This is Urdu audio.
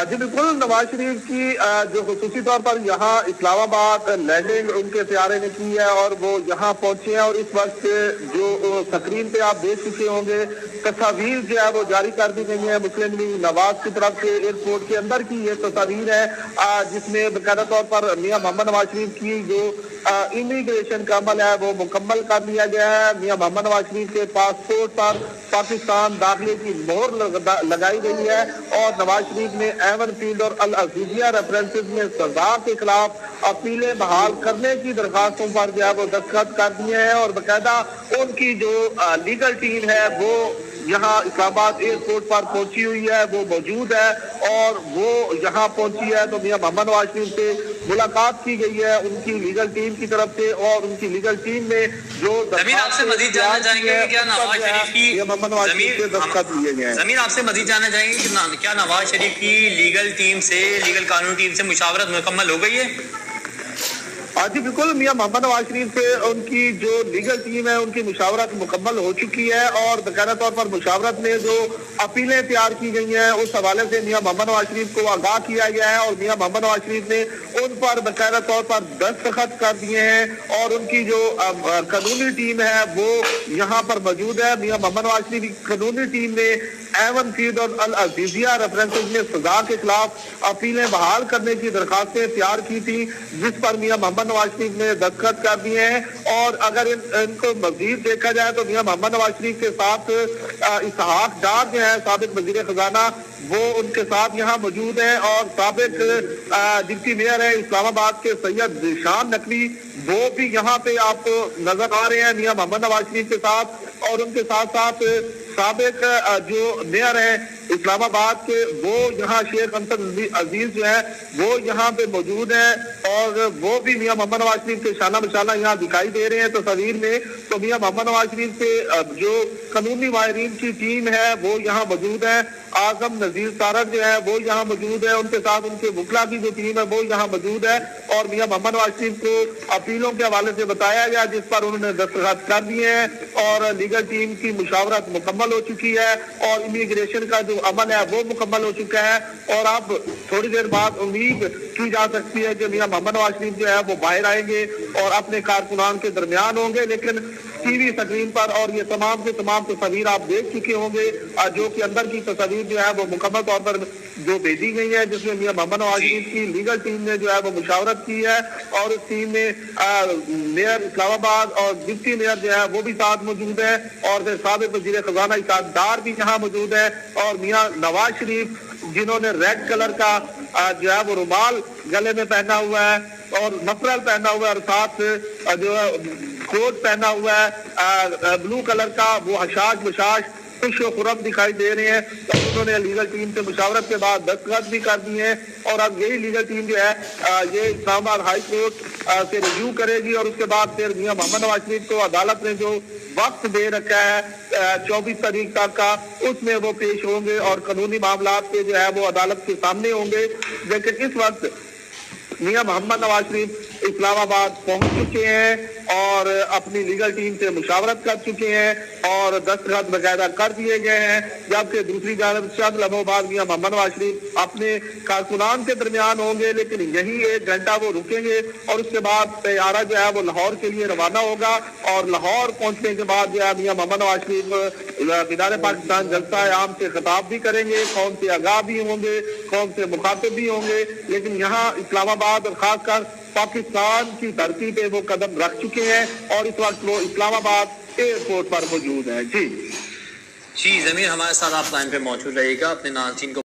جی بالکل، نواز شریف کی جو خصوصی طور پر یہاں اسلام آباد لینڈنگ ان کے طیارے نے کی ہے اور وہ یہاں پہنچے ہیں، اور اس وقت جو سکرین پہ آپ دیکھ چکے ہوں گے تصاویر جو ہے وہ جاری کر دی گئی ہیں مسلم لیگ نواز کی طرف سے۔ ایئرپورٹ کے اندر کی یہ تصاویر ہے جس میں باقاعدہ طور پر میاں محمد نواز شریف کی جو امیگریشن کا عمل ہے وہ مکمل کر لیا گیا ہے۔ میاں محمد نواز شریف کے پاسپورٹ پر پاکستان داخلے کی مہر لگائی گئی ہے، اور نواز شریف نے ایون فیلڈ اور العزیزیہ ریفرنسز میں سزا کے خلاف اپیلیں بحال کرنے کی درخواستوں پر جو ہے وہ دستخط کر دیے ہیں، اور باقاعدہ ان کی جو لیگل ٹیم ہے وہ یہاں اسلام آباد ایئرپورٹ پر پہنچی ہوئی ہے، وہ موجود ہے، اور وہ یہاں پہنچی ہے تو میاں محمد نواز شریف سے ملاقات کی گئی ہے ان کی لیگل ٹیم کی طرف سے، اور ان کی لیگل ٹیم میں جو زمین آپ سے مزید جاننا چاہیں گے کہ کیا نواز شریف کی محمد نواز شریف سے دستخط لیے گئے ہیں۔ زمین آپ سے مزید جاننا چاہیں گے کہ کیا نواز شریف کی لیگل ٹیم سے لیگل قانون ٹیم سے مشاورت مکمل ہو گئی ہے؟ جی بالکل، میاں محمد نواز شریف سے ان کی جو لیگل ٹیم ہے ان کی مشاورت مکمل ہو چکی ہے، اور باقاعدہ طور پر مشاورت میں جو اپیلیں تیار کی گئی ہیں اس حوالے سے میاں محمد نواز شریف کو آگاہ کیا گیا ہے، اور میاں محمد نواز شریف نے ان پر باقاعدہ طور پر دستخط کر دیے ہیں، اور ان کی جو قانونی ٹیم ہے وہ یہاں پر موجود ہے۔ میاں محمد نواز شریف کی قانونی ٹیم نے ایون فیلڈ اور العزیزیہ ریفرنسز میں سزا کے خلاف اپیلیں بحال کرنے کی درخواستیں تیار کی تھی، جس پر میاں محمد نواز شریف نے دستخط کر دیے ہیں۔ اور اگر ان کو مزید دیکھا جائے تو میاں محمد نواز شریف کے ساتھ اسحاق ڈار جو ہے سابق وزیر خزانہ وہ ان کے ساتھ یہاں موجود ہیں، اور سابق ڈپٹی میئر ہے اسلام آباد کے سید ذیشان نقوی وہ بھی یہاں پہ آپ کو نظر آ رہے ہیں میاں محمد نواز شریف کے ساتھ، اور ان کے ساتھ ساتھ سابق جو میئر ہیں اسلام آباد کے وہ یہاں شیخ انصر عزیز جو ہے وہ یہاں پہ موجود ہیں، اور وہ بھی میاں محمد نواز شریف کے شانہ بشانہ یہاں دکھائی دے رہے ہیں تصاویر میں۔ تو میاں محمد نواز شریف سے جو قانونی ماہرین کی ٹیم ہے وہ یہاں موجود ہے، اعظم نذیر تارک جو ہے وہ یہاں موجود ہے، ان کے ساتھ ان کے وکلا کی جو ٹیم ہے وہ یہاں موجود ہے، اور میاں محمد نواز شریف کو اپیلوں کے حوالے سے بتایا گیا جس پر انہوں نے دستخط کر دیے ہیں، اور لیگل ٹیم کی مشاورت مکمل ہو چکی ہے، اور امیگریشن کا جو عمل ہے وہ مکمل ہو چکا ہے، اور اب تھوڑی دیر بعد امید کی جا سکتی ہے کہ میاں محمد نواز شریف جو ہے وہ باہر آئیں گے اور اپنے کارکنان کے درمیان ہوں گے۔ لیکن ٹی وی سکرین پر اور یہ تمام کے تمام تصاویر آپ دیکھ چکے ہوں گے، جو کہ اندر کی تصاویر جو ہے وہ مکمل طور پر جو بھیجی گئی ہے، جس میں میاں محمد نواز شریف کی لیگل ٹیم نے جو ہے وہ مشاورت کی ہے، اور اس ٹیم میں میئر اسلام آباد اور ڈپٹی میئر جو ہے وہ بھی ساتھ موجود ہے، اور پھر سابق وزیر خزانہ اسحاق ڈار بھی یہاں موجود ہے، اور میاں نواز شریف جنہوں نے ریڈ کلر کا جو ہے وہ رومال گلے میں پہنا ہوا ہے اور مفرل پہنا ہوا ہے، اور ساتھ جو ہے کوٹ پہنا ہوا ہے بلو کلر کا، وہ حشاش بشاش خوش و خرم دکھائی دے رہے ہیں، تو انہوں نے لیگل ٹیم سے مشاورت کے بعد دستخط بھی کر دیے ہیں، اور اب یہی لیگل ٹیم جو ہے یہ اسلام آباد ہائی کورٹ سے ریویو کرے گی، اور اس کے بعد پھر میاں محمد نواز شریف کو عدالت نے جو وقت دے رکھا ہے 24 تاریخ تک کا، اس میں وہ پیش ہوں گے اور قانونی معاملات کے جو ہے وہ عدالت کے سامنے ہوں گے۔ لیکن اس وقت میاں محمد نواز شریف اسلام آباد پہنچ چکے ہیں اور اپنی لیگل ٹیم سے مشاورت کر چکے ہیں، اور دستخط باقاعدہ کر دیے گئے ہیں، جبکہ دوسری جانب چند لمحوں بعد میاں محمد نواز شریف اپنے کارکنان کے درمیان ہوں گے، لیکن یہی 1 گھنٹہ وہ رکیں گے، اور اس کے بعد طیارہ جو ہے وہ لاہور کے لیے روانہ ہوگا، اور لاہور پہنچنے کے بعد جو ہے میاں محمد نواز شریف مینار پاکستان جلسہ عام سے خطاب بھی کریں گے، قوم سے آگاہ بھی ہوں گے، قوم سے مخاطب بھی ہوں گے، لیکن یہاں اسلام آباد اور خاص کر پاکستان کی دھرتی پہ وہ قدم رکھ چکے ہیں، اور اس وقت وہ اسلام آباد ایئرپورٹ پر موجود ہیں۔ جی زمین ہمارے ساتھ آپ لائن پہ موجود رہے گا، اپنے ناظرین کو